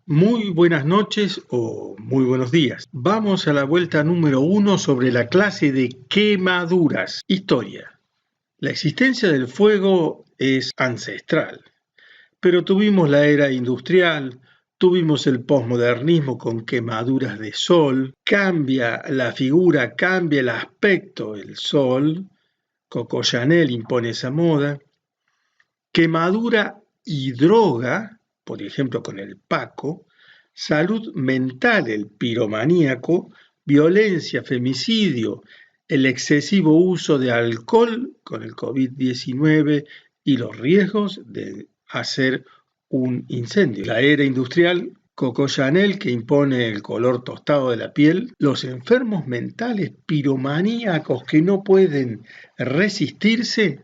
Muy buenas noches o muy buenos días. Vamos a la vuelta número 1 sobre la clase de quemaduras. Historia. La existencia del fuego es ancestral, pero tuvimos la era industrial, tuvimos el posmodernismo con quemaduras de sol, cambia la figura, cambia el aspecto el sol, Coco Chanel impone esa moda, quemadura y droga, por ejemplo con el Paco, salud mental, el piromaníaco, violencia, femicidio, el excesivo uso de alcohol con el COVID-19 y los riesgos de hacer un incendio. La era industrial, Coco Chanel, que impone el color tostado de la piel, los enfermos mentales piromaníacos que no pueden resistirse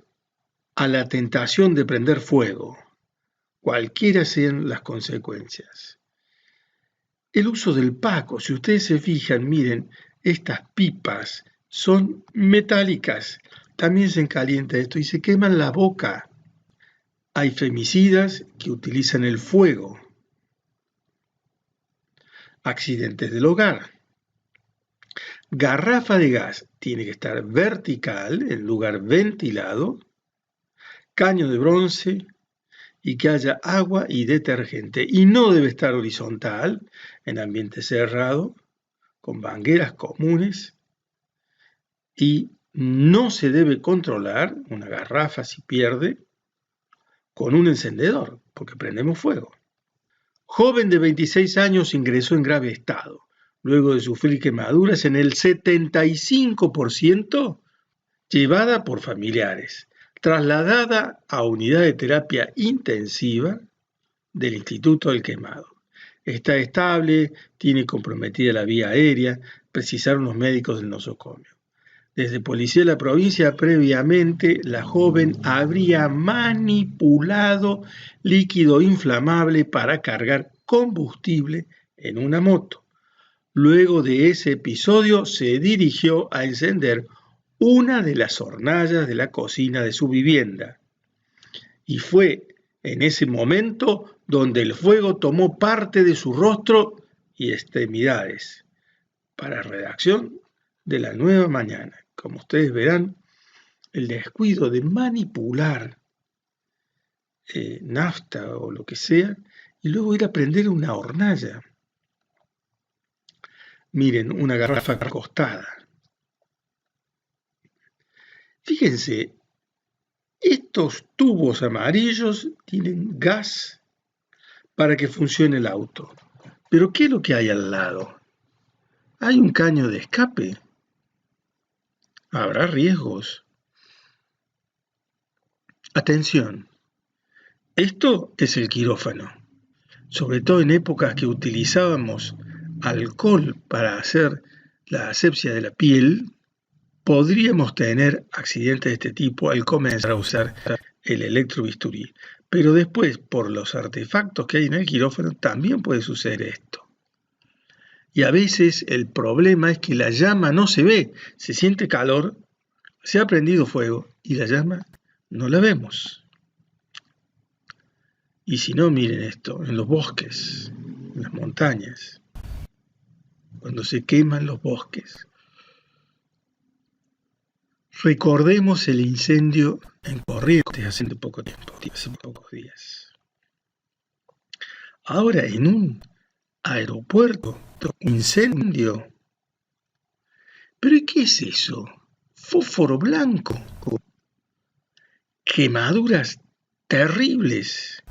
a la tentación de prender fuego, cualquiera sean las consecuencias. El uso del Paco, si ustedes se fijan, miren, estas pipas son metálicas, también se calienta esto y se queman la boca. Hay femicidas que utilizan el fuego. Accidentes del hogar. Garrafa de gas tiene que estar vertical, en lugar ventilado. Caño de bronce, y que haya agua y detergente. Y no debe estar horizontal, en ambiente cerrado, con mangueras comunes. Y no se debe controlar una garrafa si pierde con un encendedor, porque prendemos fuego. Joven de 26 años ingresó en grave estado, luego de sufrir quemaduras en el 75%, llevada por familiares, trasladada a unidad de terapia intensiva del Instituto del Quemado. Está estable, tiene comprometida la vía aérea, precisaron los médicos del nosocomio. Desde Policía de la provincia, previamente, la joven habría manipulado líquido inflamable para cargar combustible en una moto. Luego de ese episodio, se dirigió a encender una de las hornallas de la cocina de su vivienda. Y fue en ese momento donde el fuego tomó parte de su rostro y extremidades. Para redacción de La Nueva Mañana. Como ustedes verán, el descuido de manipular nafta o lo que sea y luego ir a prender una hornalla. Miren, una garrafa acostada. Fíjense, estos tubos amarillos tienen gas para que funcione el auto. Pero ¿qué es lo que hay al lado? ¿Hay un caño de escape? ¿Habrá riesgos? Atención, esto es el quirófano. Sobre todo en épocas que utilizábamos alcohol para hacer la asepsia de la piel, podríamos tener accidentes de este tipo al comenzar a usar el electrobisturí. Pero después, por los artefactos que hay en el quirófano, también puede suceder esto. Y a veces el problema es que la llama no se ve, se siente calor, se ha prendido fuego y la llama no la vemos. Y si no, miren esto, en los bosques, en las montañas, cuando se queman los bosques. Recordemos el incendio en Corrientes hace poco tiempo, hace pocos días. Ahora en un aeropuerto, incendio. ¿Pero y qué es eso? Fósforo blanco. Quemaduras terribles.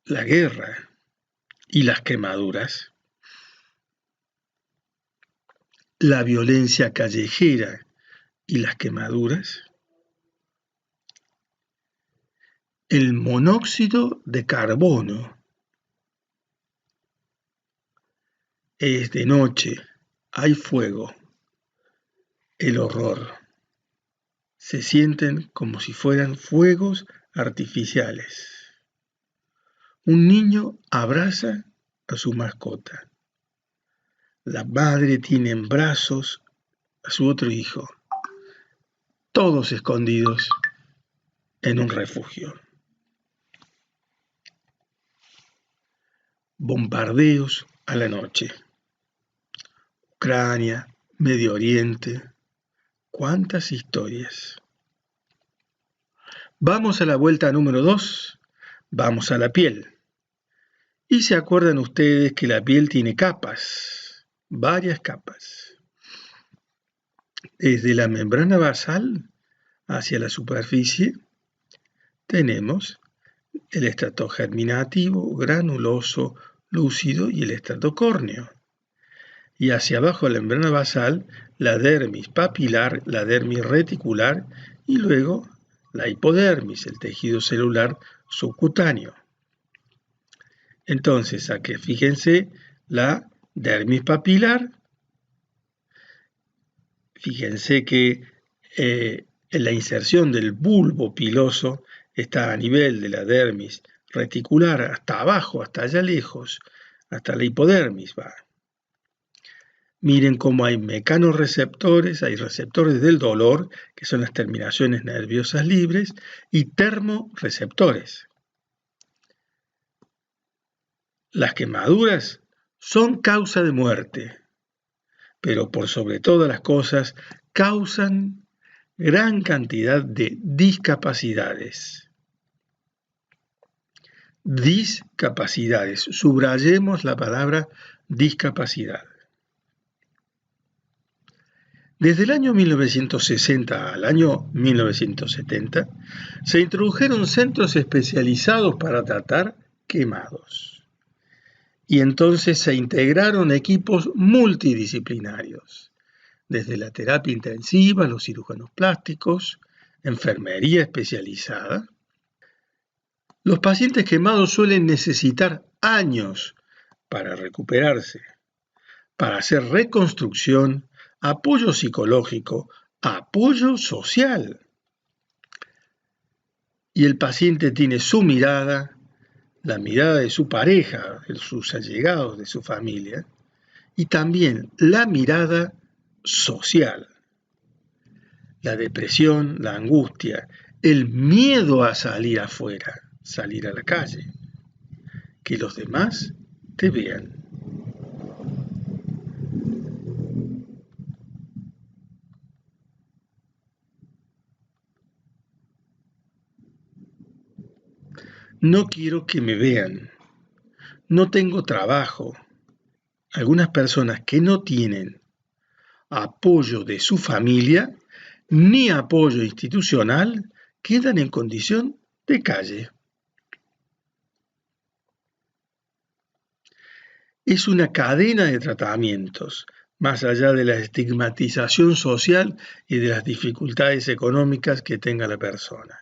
La guerra y las quemaduras. La violencia callejera y las quemaduras. El monóxido de carbono. Es de noche, hay fuego. El horror. Se sienten como si fueran fuegos artificiales. Un niño abraza a su mascota. La madre tiene en brazos a su otro hijo, todos escondidos en un refugio. bombardeos a la noche. Ucrania, Medio Oriente, cuántas historias. Vamos a la vuelta número 2, vamos a la piel. Y se acuerdan ustedes que la piel tiene capas, varias capas. Desde la membrana basal hacia la superficie tenemos el estrato germinativo, granuloso, lúcido y el estrato córneo. Y hacia abajo de la membrana basal, la dermis papilar, la dermis reticular y luego la hipodermis, el tejido celular subcutáneo. Entonces, aquí fíjense la dermis papilar. Fíjense que la inserción del bulbo piloso está a nivel de la dermis reticular, hasta abajo, hasta allá lejos, hasta la hipodermis va. Miren cómo hay mecanorreceptores, hay receptores del dolor, que son las terminaciones nerviosas libres, y termorreceptores. Las quemaduras son causa de muerte, pero por sobre todas las cosas causan gran cantidad de discapacidades. Discapacidades, subrayemos la palabra discapacidad. Desde el año 1960 al año 1970 se introdujeron centros especializados para tratar quemados. Y entonces se integraron equipos multidisciplinarios, desde la terapia intensiva, los cirujanos plásticos, enfermería especializada. Los pacientes quemados suelen necesitar años para recuperarse, para hacer reconstrucción, apoyo psicológico, apoyo social. Y el paciente tiene su mirada, la mirada de su pareja, de sus allegados, de su familia, y también la mirada social. La depresión, la angustia, el miedo a salir afuera, salir a la calle, que los demás te vean. No quiero que me vean, no tengo trabajo. Algunas personas que no tienen apoyo de su familia ni apoyo institucional quedan en condición de calle. Es una cadena de tratamientos, más allá de la estigmatización social y de las dificultades económicas que tenga la persona.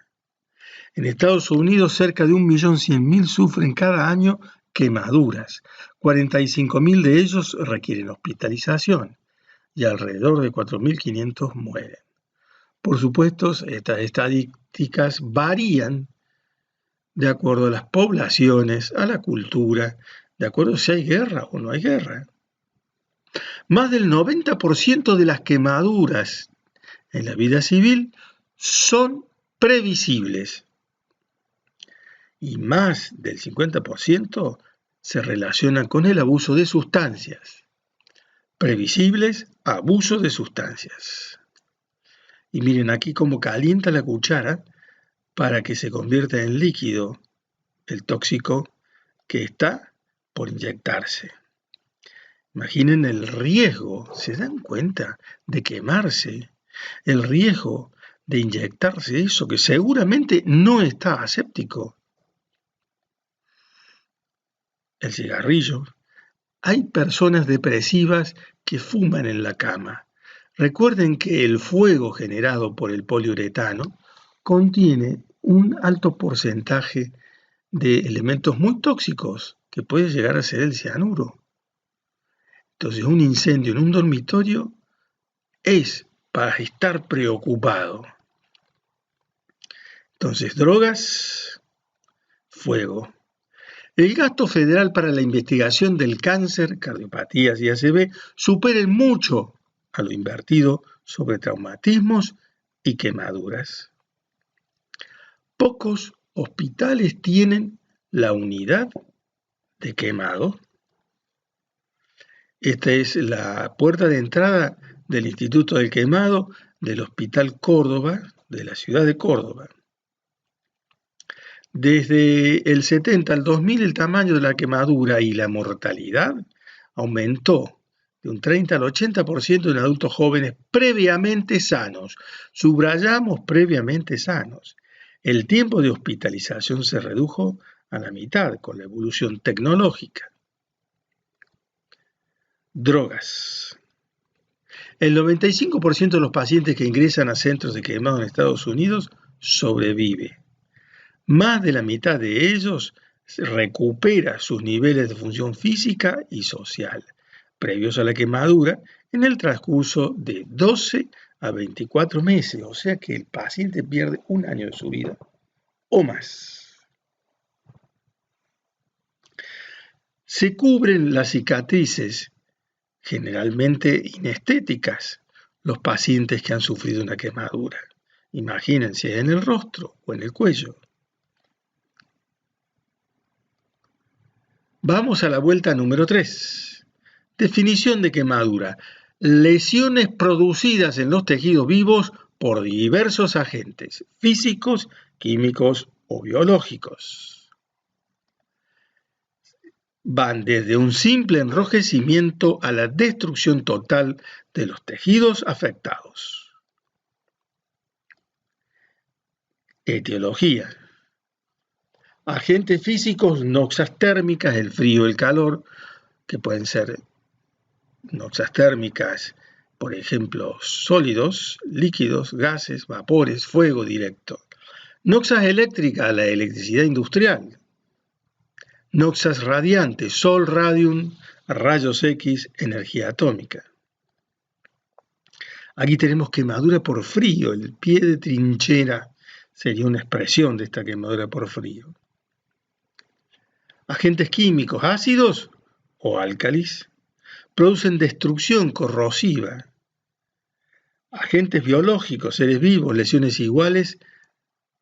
En Estados Unidos, cerca de 1.100.000 sufren cada año quemaduras. 45.000 de ellos requieren hospitalización y alrededor de 4.500 mueren. Por supuesto, estas estadísticas varían de acuerdo a las poblaciones, a la cultura, de acuerdo a si hay guerra o no hay guerra. Más del 90% de las quemaduras en la vida civil son previsibles y más del 50% se relacionan con el abuso de sustancias. Previsibles, abuso de sustancias. Y miren aquí cómo calienta la cuchara para que se convierta en líquido el tóxico que está por inyectarse. Imaginen el riesgo, ¿se dan cuenta? De quemarse, el riesgo de inyectarse eso que seguramente no está aséptico. El cigarrillo. Hay personas depresivas que fuman en la cama. Recuerden que el fuego generado por el poliuretano contiene un alto porcentaje de elementos muy tóxicos que puede llegar a ser el cianuro. Entonces, un incendio en un dormitorio es para estar preocupado. Entonces, drogas, fuego. El gasto federal para la investigación del cáncer, cardiopatías y ACV supera mucho a lo invertido sobre traumatismos y quemaduras. Pocos hospitales tienen la unidad de quemado. Esta es la puerta de entrada del Instituto del Quemado del Hospital Córdoba, de la ciudad de Córdoba. Desde el 70 al 2000 el tamaño de la quemadura y la mortalidad aumentó de un 30 al 80% en adultos jóvenes previamente sanos. Subrayamos previamente sanos. El tiempo de hospitalización se redujo a la mitad con la evolución tecnológica. Drogas. El 95% de los pacientes que ingresan a centros de quemado en Estados Unidos sobrevive. Más de la mitad de ellos recupera sus niveles de función física y social previos a la quemadura en el transcurso de 12 a 24 meses, o sea que el paciente pierde un año de su vida o más. Se cubren las cicatrices, generalmente inestéticas, los pacientes que han sufrido una quemadura. Imagínense en el rostro o en el cuello. Vamos a la vuelta número 3. Definición de quemadura. Lesiones producidas en los tejidos vivos por diversos agentes físicos, químicos o biológicos. Van desde un simple enrojecimiento a la destrucción total de los tejidos afectados. Etiología. Agentes físicos, noxas térmicas, el frío, el calor, que pueden ser noxas térmicas, por ejemplo, sólidos, líquidos, gases, vapores, fuego directo. Noxas eléctricas, la electricidad industrial. Noxas radiantes, sol, radium, rayos X, energía atómica. Aquí tenemos quemadura por frío, el pie de trinchera sería una expresión de esta quemadura por frío. Agentes químicos, ácidos o álcalis, producen destrucción corrosiva. Agentes biológicos, seres vivos, lesiones iguales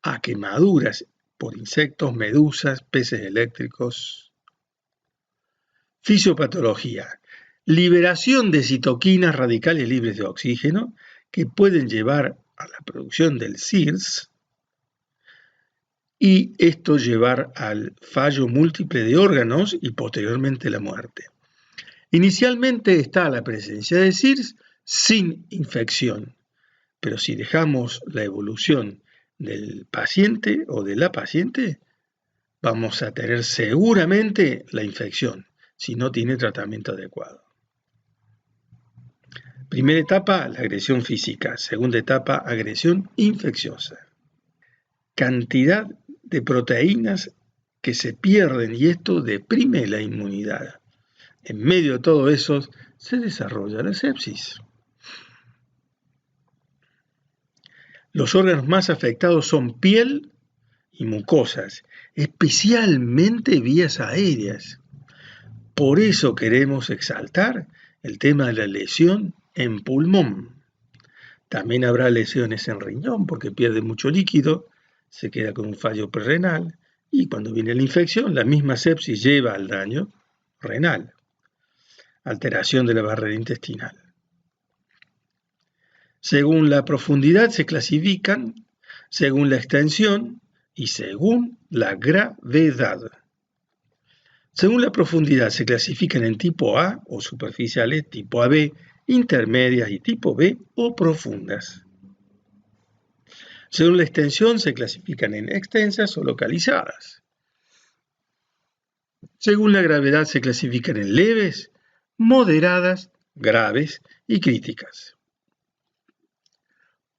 a quemaduras por insectos, medusas, peces eléctricos. Fisiopatología. Liberación de citoquinas radicales libres de oxígeno que pueden llevar a la producción del CIRS y esto llevar al fallo múltiple de órganos y posteriormente la muerte. Inicialmente está la presencia de CIRS sin infección, pero si dejamos la evolución del paciente o de la paciente, vamos a tener seguramente la infección si no tiene tratamiento adecuado. Primera etapa, la agresión física. Segunda etapa, agresión infecciosa. Cantidad de proteínas que se pierden y esto deprime la inmunidad. En medio de todo eso se desarrolla la sepsis. Los órganos más afectados son piel y mucosas, especialmente vías aéreas. Por eso queremos exaltar el tema de la lesión en pulmón. También habrá lesiones en riñón porque pierde mucho líquido, se queda con un fallo prerrenal y cuando viene la infección, la misma sepsis lleva al daño renal, alteración de la barrera intestinal. Según la profundidad se clasifican, según la extensión y según la gravedad. Según la profundidad se clasifican en tipo A o superficiales, tipo AB, intermedias y tipo B o profundas. Según la extensión se clasifican en extensas o localizadas. Según la gravedad se clasifican en leves, moderadas, graves y críticas.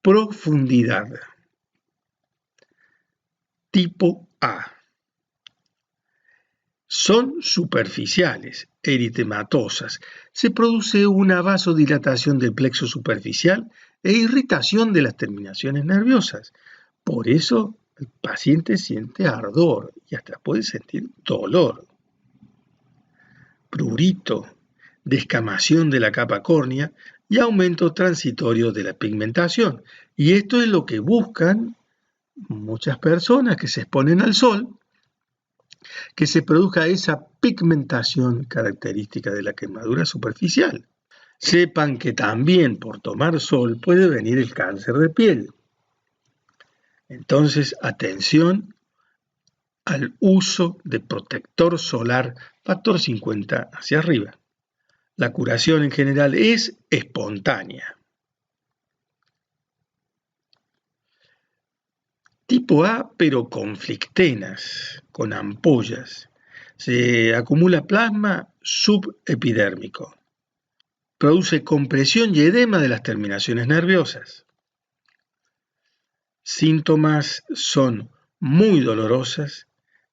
Profundidad. Tipo A. Son superficiales, eritematosas. Se produce una vasodilatación del plexo superficial e irritación de las terminaciones nerviosas. Por eso el paciente siente ardor y hasta puede sentir dolor. Prurito, descamación de la capa córnea y aumento transitorio de la pigmentación. Y esto es lo que buscan muchas personas que se exponen al sol, que se produzca esa pigmentación característica de la quemadura superficial. Sepan que también por tomar sol puede venir el cáncer de piel. Entonces, atención al uso de protector solar factor 50 hacia arriba. La curación en general es espontánea. Tipo A, pero con flictenas, con ampollas. Se acumula plasma subepidérmico. Produce compresión y edema de las terminaciones nerviosas. Síntomas son muy dolorosas,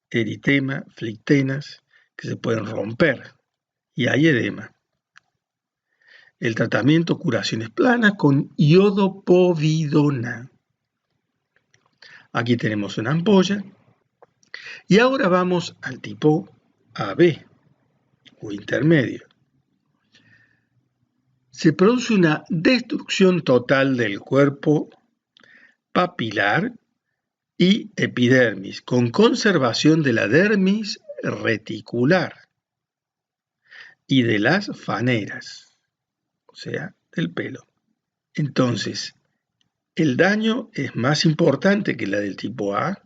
eritema, flictenas, que se pueden romper, y hay edema. El tratamiento, curaciones planas con iodopovidona. Aquí tenemos una ampolla. Y ahora vamos al tipo AB, o intermedio. Se produce una destrucción total del cuerpo papilar y epidermis, con conservación de la dermis reticular y de las faneras, o sea, del pelo. Entonces, el daño es más importante que la del tipo A.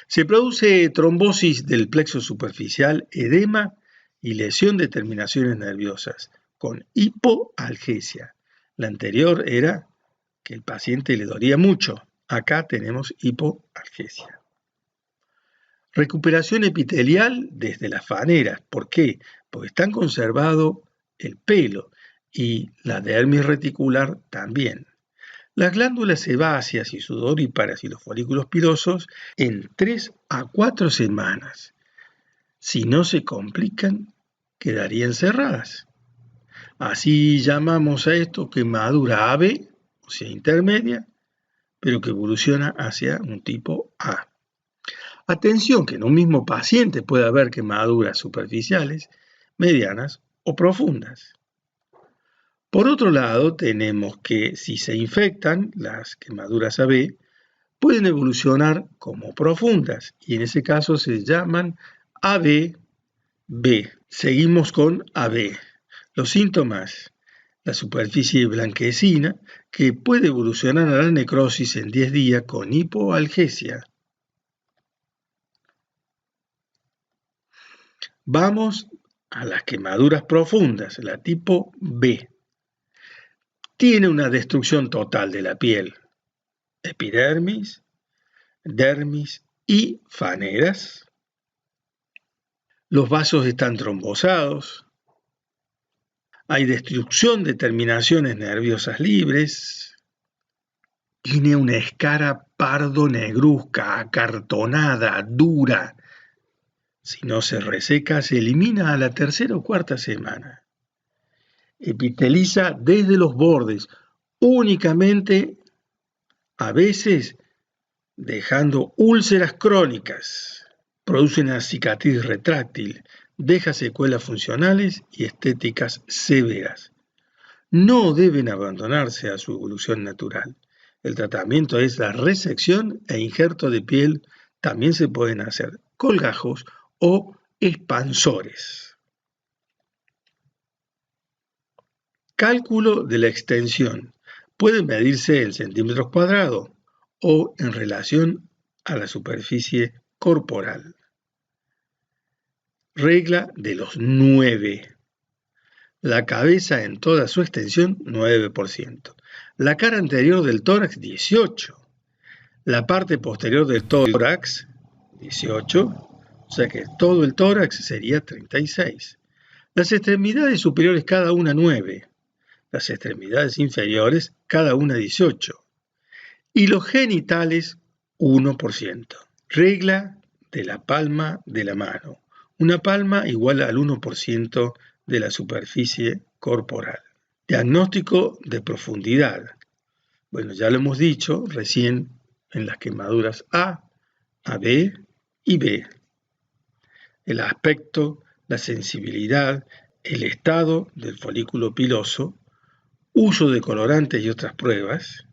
Se produce trombosis del plexo superficial, edema y lesión de terminaciones nerviosas, con hipoalgesia. La anterior era que el paciente le dolía mucho. Acá tenemos hipoalgesia. Recuperación epitelial desde las faneras. ¿Por qué? Porque están conservado el pelo y la dermis reticular también. Las glándulas sebáceas y sudoríparas y los folículos pilosos en 3 a 4 semanas. Si no se complican, quedarían cerradas. Así llamamos a esto quemadura AB, o sea, intermedia, pero que evoluciona hacia un tipo A. Atención que en un mismo paciente puede haber quemaduras superficiales, medianas o profundas. Por otro lado, tenemos que si se infectan, las quemaduras AB pueden evolucionar como profundas y en ese caso se llaman AB-B. Seguimos con AB. Los síntomas, la superficie blanquecina que puede evolucionar a la necrosis en 10 días con hipoalgesia. Vamos a las quemaduras profundas, la tipo B. Tiene una destrucción total de la piel, epidermis, dermis y faneras. Los vasos están trombosados. Hay destrucción de terminaciones nerviosas libres. Tiene una escara pardo negruzca, acartonada, dura. Si no se reseca, se elimina a la tercera o cuarta semana. Epiteliza desde los bordes, únicamente a veces dejando úlceras crónicas. Produce una cicatriz retráctil, deja secuelas funcionales y estéticas severas. No deben abandonarse a su evolución natural. El tratamiento es la resección e injerto de piel. También se pueden hacer colgajos o expansores. Cálculo de la extensión. Puede medirse en centímetros cuadrados o en relación a la superficie corporal. Regla de los 9. La cabeza en toda su extensión, 9%. La cara anterior del tórax, 18%. La parte posterior del tórax, 18%. O sea que todo el tórax sería 36%. Las extremidades superiores, cada una 9%. Las extremidades inferiores, cada una 18%. Y los genitales, 1%. Regla de la palma de la mano. Una palma igual al 1% de la superficie corporal. Diagnóstico de profundidad. Bueno, ya lo hemos dicho recién en las quemaduras A, AB y B. El aspecto, la sensibilidad, el estado del folículo piloso, uso de colorantes y otras pruebas,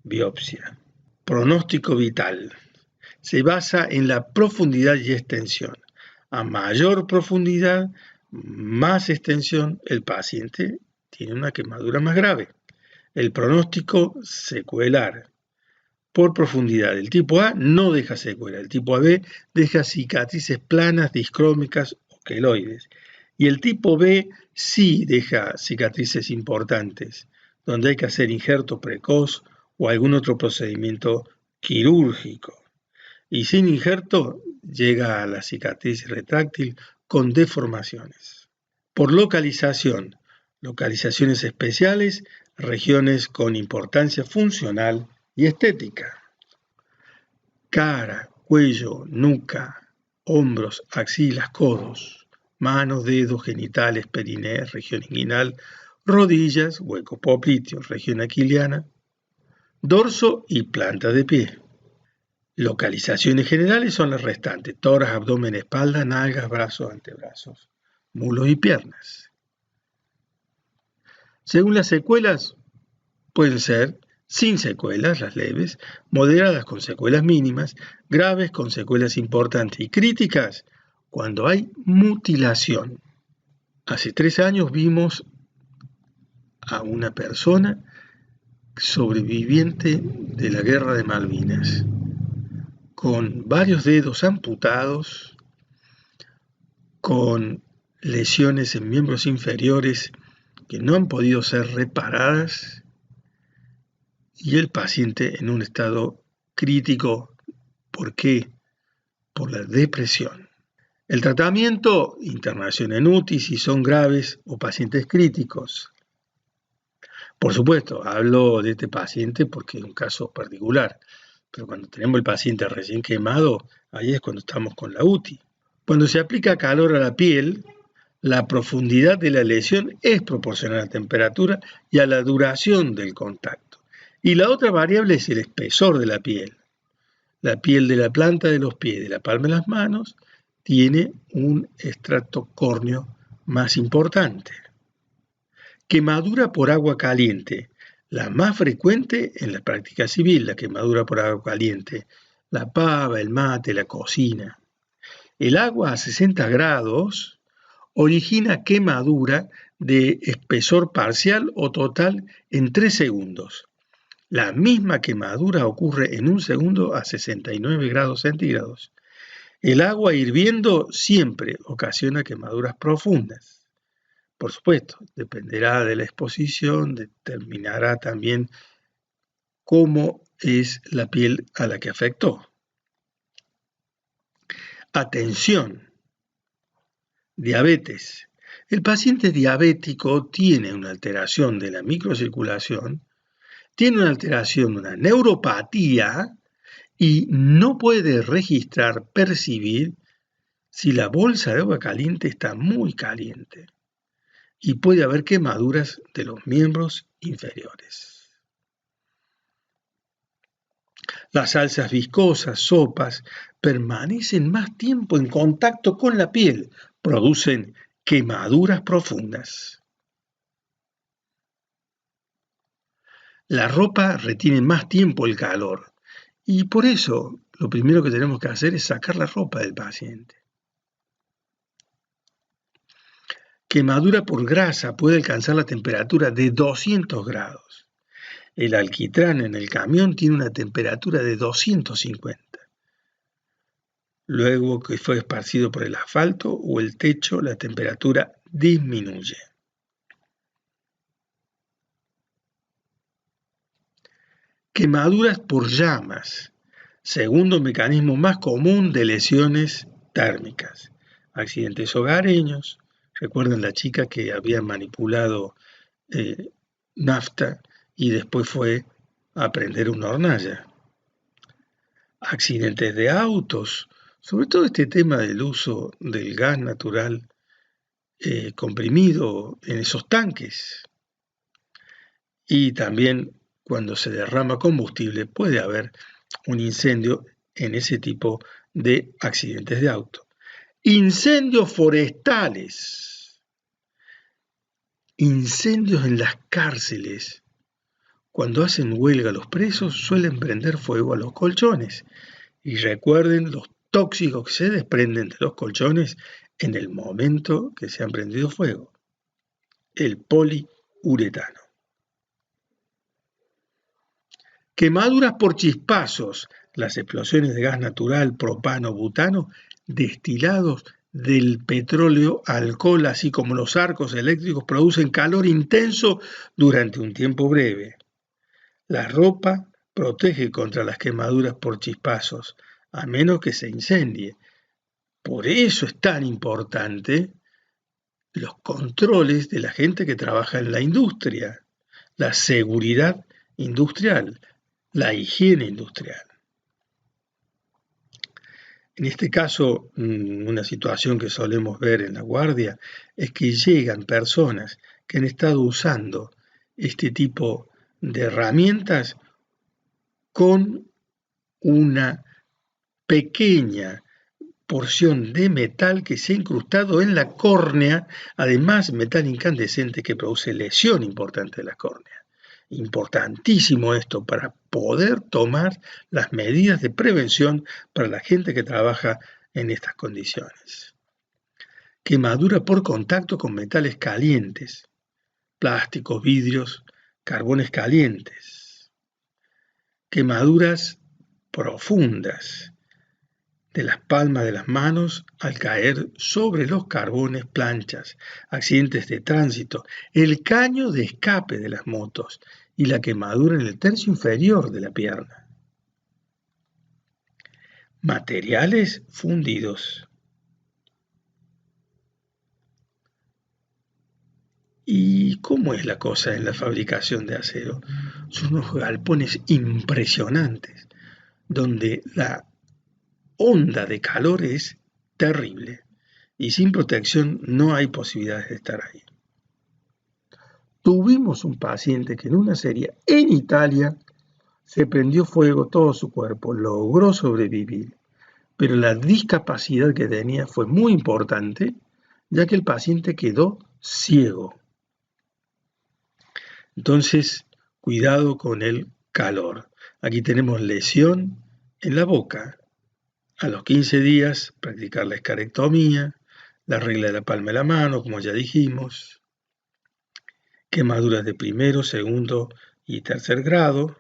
biopsia. Pronóstico vital. se basa en la profundidad y extensión. A mayor profundidad, más extensión, el paciente tiene una quemadura más grave. El pronóstico secuelar. Por profundidad, el tipo A no deja secuela, el tipo AB deja cicatrices planas, discrómicas o queloides. Y el tipo B sí deja cicatrices importantes, donde hay que hacer injerto precoz o algún otro procedimiento quirúrgico. Y sin injerto llega a la cicatriz retráctil con deformaciones. Por localización, localizaciones especiales, regiones con importancia funcional y estética. Cara, cuello, nuca, hombros, axilas, codos, manos, dedos, genitales, perineo, región inguinal, rodillas, hueco popliteo, región aquiliana, dorso y planta de pie. Localizaciones generales son las restantes: tórax, abdomen, espalda, nalgas, brazos, antebrazos, muslos y piernas. Según las secuelas, pueden ser sin secuelas, las leves, moderadas con secuelas mínimas, graves con secuelas importantes y críticas cuando hay mutilación. Hace 3 años vimos a una persona sobreviviente de la Guerra de Malvinas, con varios dedos amputados, con lesiones en miembros inferiores que no han podido ser reparadas, y el paciente en un estado crítico. ¿Por qué? Por la depresión. El tratamiento, internación en UTI si son graves o pacientes críticos. Por supuesto, hablo de este paciente porque es un caso particular, pero cuando tenemos el paciente recién quemado, ahí es cuando estamos con la UTI. Cuando se aplica calor a la piel, la profundidad de la lesión es proporcional a la temperatura y a la duración del contacto. Y la otra variable es el espesor de la piel. La piel de la planta de los pies, de la palma de las manos, tiene un estrato córneo más importante. Quemadura por agua caliente. La más frecuente en la práctica civil, la quemadura por agua caliente. La pava, el mate, la cocina. El agua a 60 grados origina quemadura de espesor parcial o total en 3 segundos. La misma quemadura ocurre en 1 segundo a 69 grados centígrados. El agua hirviendo siempre ocasiona quemaduras profundas. Por supuesto, dependerá de la exposición, determinará también cómo es la piel a la que afectó. Atención, diabetes. El paciente diabético tiene una alteración de la microcirculación, tiene una alteración, una neuropatía, y no puede registrar, percibir si la bolsa de agua caliente está muy caliente, y puede haber quemaduras de los miembros inferiores. Las salsas viscosas, sopas, permanecen más tiempo en contacto con la piel, producen quemaduras profundas. La ropa retiene más tiempo el calor y por eso lo primero que tenemos que hacer es sacar la ropa del paciente. Quemadura por grasa puede alcanzar la temperatura de 200 grados. El alquitrán en el camión tiene una temperatura de 250. Luego que fue esparcido por el asfalto o el techo, la temperatura disminuye. Quemaduras por llamas, segundo mecanismo más común de lesiones térmicas. Accidentes hogareños, recuerden la chica que había manipulado nafta y después fue a prender una hornalla. Accidentes de autos, sobre todo este tema del uso del gas natural comprimido en esos tanques. Y también cuando se derrama combustible puede haber un incendio en ese tipo de accidentes de auto. Incendios forestales, incendios en las cárceles. Cuando hacen huelga los presos suelen prender fuego a los colchones Y recuerden los tóxicos que se desprenden de los colchones en el momento que se han prendido fuego. El poliuretano. Quemaduras por chispazos, las explosiones de gas natural, propano, butano, destilados del petróleo, alcohol, así como los arcos eléctricos, producen calor intenso durante un tiempo breve. La ropa protege contra las quemaduras por chispazos, a menos que se incendie. Por eso es tan importante los controles de la gente que trabaja en la industria, la seguridad industrial, la higiene industrial. En este caso, una situación que solemos ver en la guardia es que llegan personas que han estado usando este tipo de herramientas con una pequeña porción de metal que se ha incrustado en la córnea, además metal incandescente que produce lesión importante de la córnea. Importantísimo esto para poder tomar las medidas de prevención para la gente que trabaja en estas condiciones. Quemadura por contacto con metales calientes, plásticos, vidrios, carbones calientes. Quemaduras profundas de las palmas de las manos al caer sobre los carbones, planchas, accidentes de tránsito, el caño de escape de las motos y la quemadura en el tercio inferior de la pierna. Materiales fundidos. ¿Y cómo es la cosa en la fabricación de acero? Son unos galpones impresionantes, donde la onda de calor es terrible y sin protección no hay posibilidades de estar ahí. Tuvimos un paciente que en una serie en Italia se prendió fuego todo su cuerpo, logró sobrevivir, pero la discapacidad que tenía fue muy importante, ya que el paciente quedó ciego. Entonces, cuidado con el calor. Aquí tenemos lesión en la boca. A los 15 días, practicar la escarectomía, la regla de la palma de la mano, como ya dijimos, quemaduras de primero, segundo y tercer grado,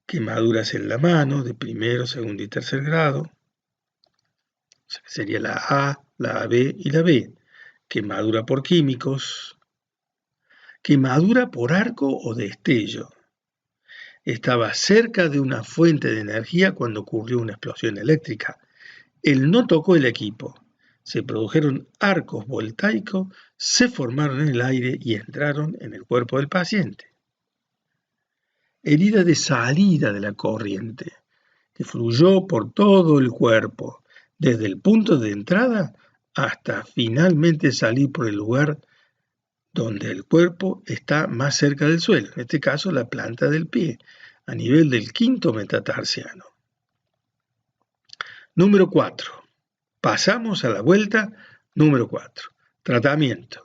quemaduras en la mano de primero, segundo y tercer grado, o sea, sería la A, la B y la B, quemadura por químicos, quemadura por arco o destello. Estaba cerca de una fuente de energía cuando ocurrió una explosión eléctrica. Él no tocó el equipo. Se produjeron arcos voltaicos, se formaron en el aire y entraron en el cuerpo del paciente. Herida de salida de la corriente, que fluyó por todo el cuerpo, desde el punto de entrada hasta finalmente salir por el lugar donde el cuerpo está más cerca del suelo, en este caso la planta del pie, a nivel del quinto metatarsiano. Número 4. Pasamos a la vuelta número 4. Tratamiento.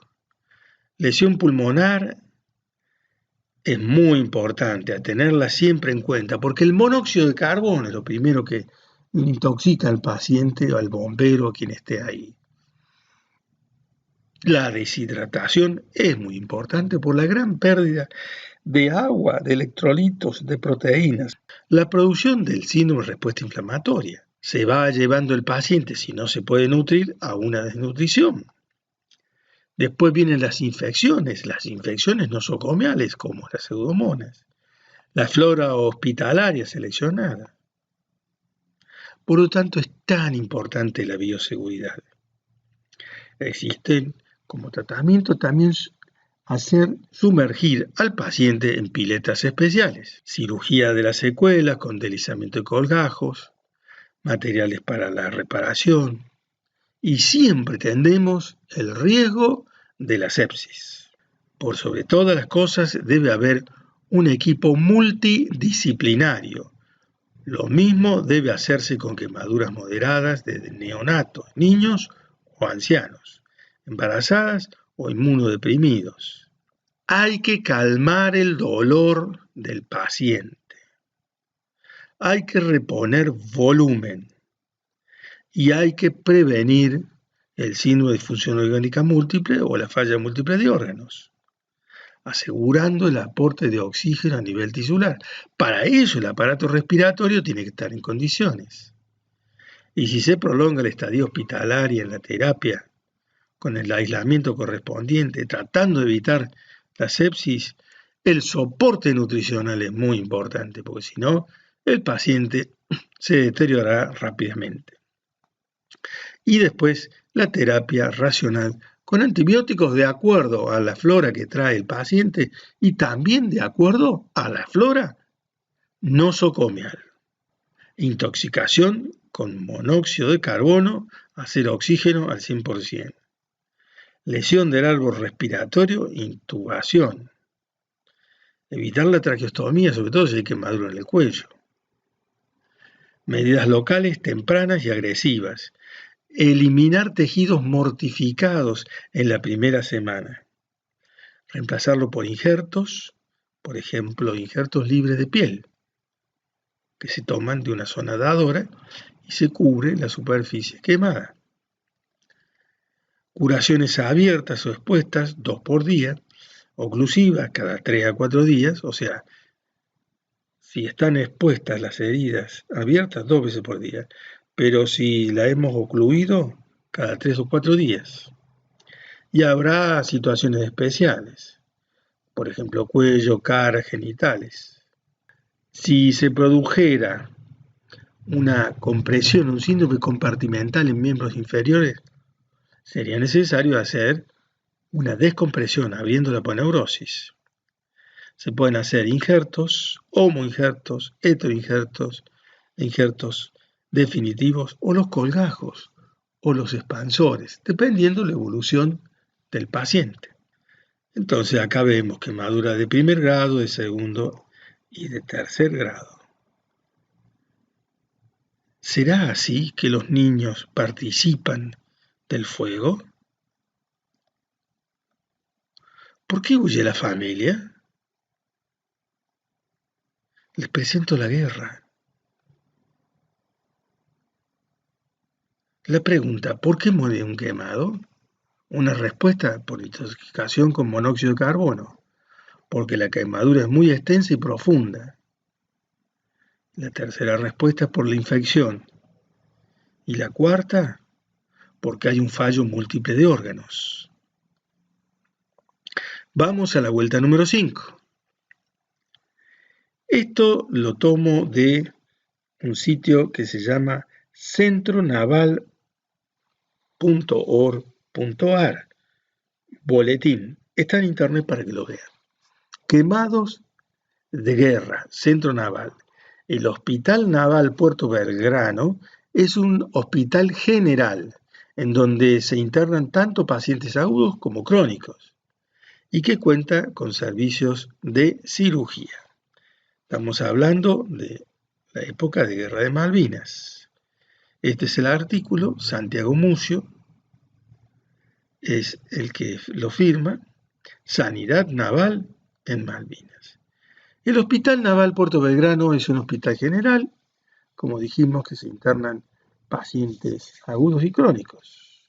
Lesión pulmonar es muy importante a tenerla siempre en cuenta, porque el monóxido de carbono es lo primero que intoxica al paciente o al bombero o quien esté ahí. La deshidratación es muy importante por la gran pérdida de agua, de electrolitos, de proteínas. La producción del síndrome de respuesta inflamatoria. Se va llevando el paciente, si no se puede nutrir, a una desnutrición. Después vienen las infecciones nosocomiales, como las pseudomonas, la flora hospitalaria seleccionada. Por lo tanto, es tan importante la bioseguridad. Existen como tratamiento también hacer sumergir al paciente en piletas especiales, cirugía de las secuelas con deslizamiento de colgajos, materiales para la reparación, y siempre tendemos el riesgo de la sepsis. Por sobre todas las cosas debe haber un equipo multidisciplinario. Lo mismo debe hacerse con quemaduras moderadas de neonatos, niños o ancianos, embarazadas o inmunodeprimidos. Hay que calmar el dolor del paciente. hay que reponer volumen y hay que prevenir el síndrome de disfunción orgánica múltiple o la falla múltiple de órganos, asegurando el aporte de oxígeno a nivel tisular. Para eso el aparato respiratorio tiene que estar en condiciones. Y si se prolonga el estadio hospitalario en la terapia, con el aislamiento correspondiente, tratando de evitar la sepsis, el soporte nutricional es muy importante, porque si no, el paciente se deteriorará rápidamente. Y después la terapia racional con antibióticos de acuerdo a la flora que trae el paciente y también de acuerdo a la flora nosocomial. Intoxicación con monóxido de carbono, hacer oxígeno al 100%. Lesión del árbol respiratorio, intubación. Evitar la traqueostomía, sobre todo si hay quemadura en el cuello. Medidas locales tempranas y agresivas. Eliminar tejidos mortificados en la primera semana. Reemplazarlo por injertos, por ejemplo, injertos libres de piel, que se toman de una zona dadora y se cubre la superficie quemada. Curaciones abiertas o expuestas 2 por día, oclusivas cada 3 a 4 días, o sea, si están expuestas las heridas abiertas 2 veces por día, pero si la hemos ocluido cada 3 o 4 días. Y habrá situaciones especiales, por ejemplo, cuello, cara, genitales. Si se produjera una compresión, un síndrome compartimental en miembros inferiores, sería necesario hacer una descompresión abriendo la aponeurosis. Se pueden hacer injertos, homoinjertos, heteroinjertos, injertos definitivos o los colgajos o los expansores, dependiendo de la evolución del paciente. Entonces acá vemos quemadura de primer grado, de segundo y de tercer grado. ¿Será así que los niños participan del fuego? ¿Por qué huye la familia? Les presento la guerra. La pregunta, ¿por qué muere un quemado? Una respuesta por intoxicación con monóxido de carbono, porque la quemadura es muy extensa y profunda. La tercera respuesta es por la infección. Y la cuarta, porque hay un fallo múltiple de órganos. Vamos a la vuelta número 5. Esto lo tomo de un sitio que se llama centronaval.org.ar. Boletín. Está en internet para que lo vean. Quemados de guerra, Centro Naval. El Hospital Naval Puerto Belgrano es un hospital general en donde se internan tanto pacientes agudos como crónicos y que cuenta con servicios de cirugía. Estamos hablando de la época de Guerra de Malvinas. Este es el artículo, Santiago Mucio es el que lo firma, Sanidad Naval en Malvinas. El Hospital Naval Puerto Belgrano es un hospital general, como dijimos, que se internan pacientes agudos y crónicos.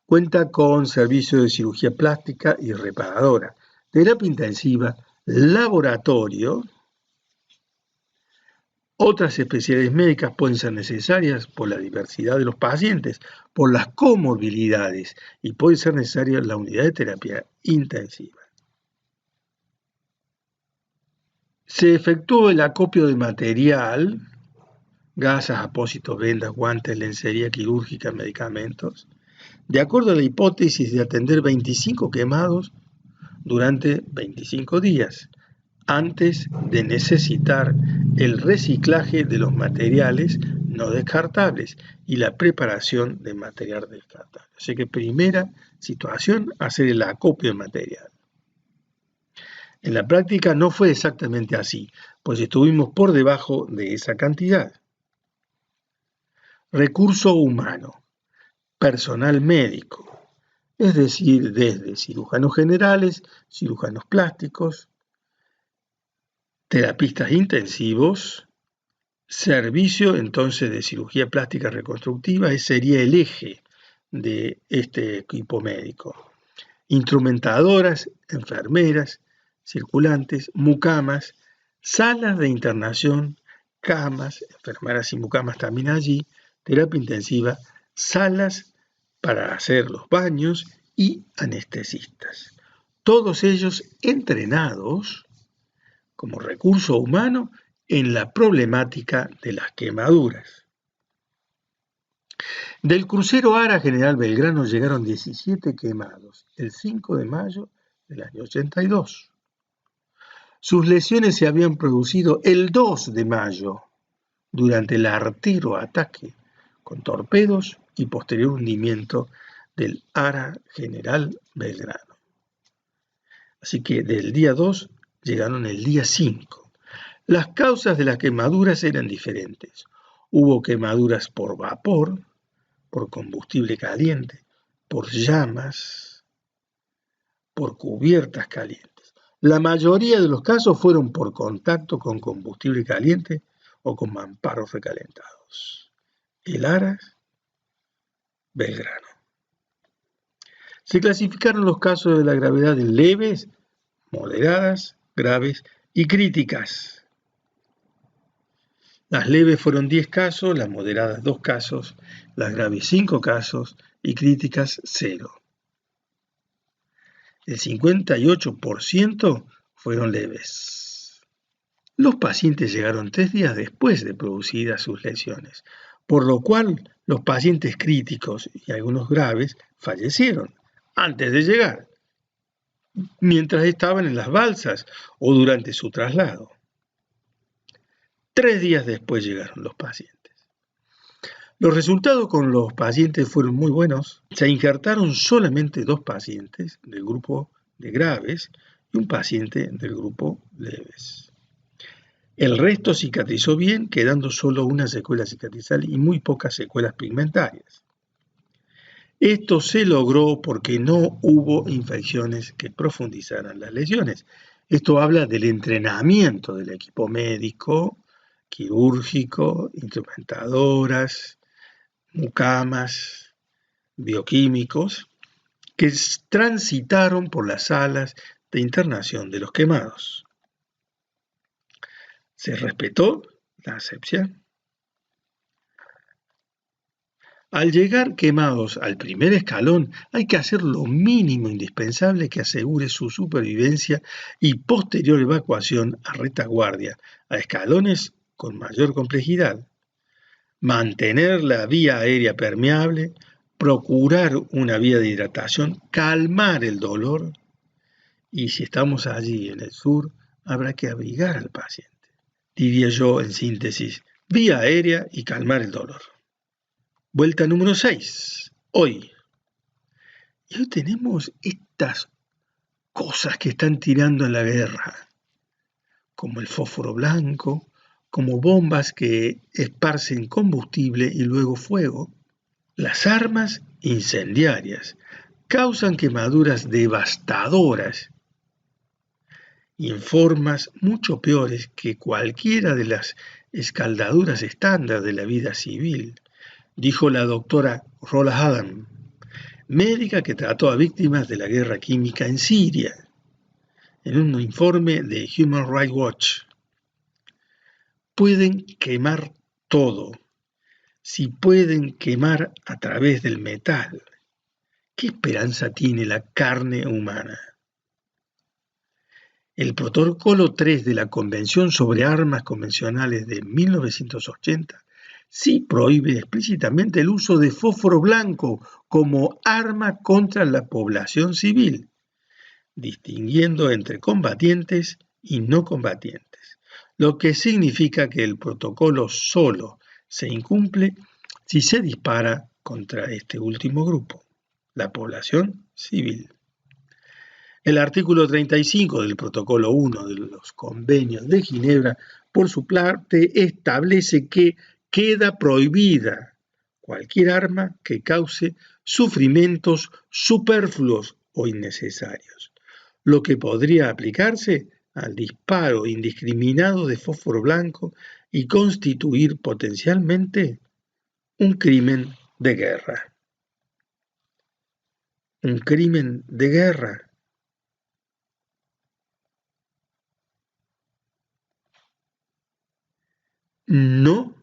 Cuenta con servicios de cirugía plástica y reparadora, terapia intensiva, laboratorio. Otras especialidades médicas pueden ser necesarias por la diversidad de los pacientes, por las comorbilidades y puede ser necesaria la unidad de terapia intensiva. Se efectuó el acopio de material, gasas, apósitos, vendas, guantes, lencería quirúrgica, medicamentos, de acuerdo a la hipótesis de atender 25 quemados durante 25 días, antes de necesitar el reciclaje de los materiales no descartables y la preparación de material descartable. Así que primera situación, hacer el acopio de material. En la práctica no fue exactamente así, pues estuvimos por debajo de esa cantidad. Recurso humano, personal médico, es decir, desde cirujanos generales, cirujanos plásticos, terapistas intensivos, servicio entonces de cirugía plástica reconstructiva, ese sería el eje de este equipo médico. Instrumentadoras, enfermeras, circulantes, mucamas, salas de internación, camas, enfermeras y mucamas también allí, terapia intensiva, salas para hacer los baños y anestesistas. Todos ellos entrenados como recurso humano en la problemática de las quemaduras. Del crucero Ara General Belgrano llegaron 17 quemados el 5 de mayo del año 82. Sus lesiones se habían producido el 2 de mayo durante el artero ataque con torpedos y posterior hundimiento del Ara General Belgrano. Así que del día 2 llegaron el día 5. Las causas de las quemaduras eran diferentes. Hubo quemaduras por vapor, por combustible caliente, por llamas, por cubiertas calientes. La mayoría de los casos fueron por contacto con combustible caliente o con mamparos recalentados. El Ara Belgrano. Se clasificaron los casos de la gravedad en leves, moderadas, graves y críticas. Las leves fueron 10 casos, las moderadas 2 casos, las graves 5 casos y críticas 0. El 58% fueron leves. Los pacientes llegaron 3 días después de producidas sus lesiones, por lo cual los pacientes críticos y algunos graves fallecieron antes de llegar, mientras estaban en las balsas o durante su traslado. 3 días después llegaron los pacientes. Los resultados con los pacientes fueron muy buenos. Se injertaron solamente 2 pacientes del grupo de graves y un paciente del grupo leves. El resto cicatrizó bien, quedando solo una secuela cicatrizal y muy pocas secuelas pigmentarias. Esto se logró porque no hubo infecciones que profundizaran las lesiones. Esto habla del entrenamiento del equipo médico, quirúrgico, instrumentadoras, mucamas, bioquímicos, que transitaron por las salas de internación de los quemados. Se respetó la asepsia. Al llegar quemados al primer escalón, hay que hacer lo mínimo indispensable que asegure su supervivencia y posterior evacuación a retaguardia, a escalones con mayor complejidad. Mantener la vía aérea permeable, procurar una vía de hidratación, calmar el dolor y si estamos allí en el sur, habrá que abrigar al paciente. Diría yo en síntesis, vía aérea y calmar el dolor. Vuelta número 6, hoy. Y hoy tenemos estas cosas que están tirando en la guerra, como el fósforo blanco, como bombas que esparcen combustible y luego fuego. Las armas incendiarias causan quemaduras devastadoras y en formas mucho peores que cualquiera de las escaldaduras estándar de la vida civil, dijo la doctora Rola Adam, médica que trató a víctimas de la guerra química en Siria, en un informe de Human Rights Watch. Pueden quemar todo. Si pueden quemar a través del metal, ¿qué esperanza tiene la carne humana? El protocolo 3 de la Convención sobre Armas Convencionales de 1980 sí prohíbe explícitamente el uso de fósforo blanco como arma contra la población civil, distinguiendo entre combatientes y no combatientes, lo que significa que el protocolo solo se incumple si se dispara contra este último grupo, la población civil. El artículo 35 del Protocolo 1 de los Convenios de Ginebra, por su parte, establece que queda prohibida cualquier arma que cause sufrimientos superfluos o innecesarios, lo que podría aplicarse al disparo indiscriminado de fósforo blanco y constituir potencialmente un crimen de guerra. Un crimen de guerra. No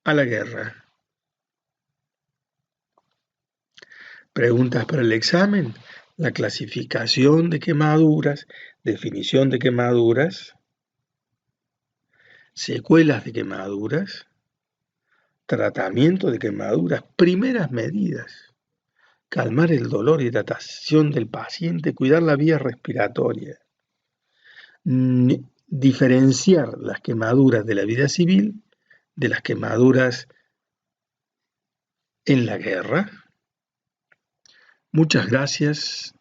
a la guerra. Preguntas para el examen. La clasificación de quemaduras, definición de quemaduras, secuelas de quemaduras, tratamiento de quemaduras, primeras medidas, calmar el dolor, hidratación del paciente, cuidar la vía respiratoria, diferenciar las quemaduras de la vida civil de las quemaduras en la guerra. Muchas gracias.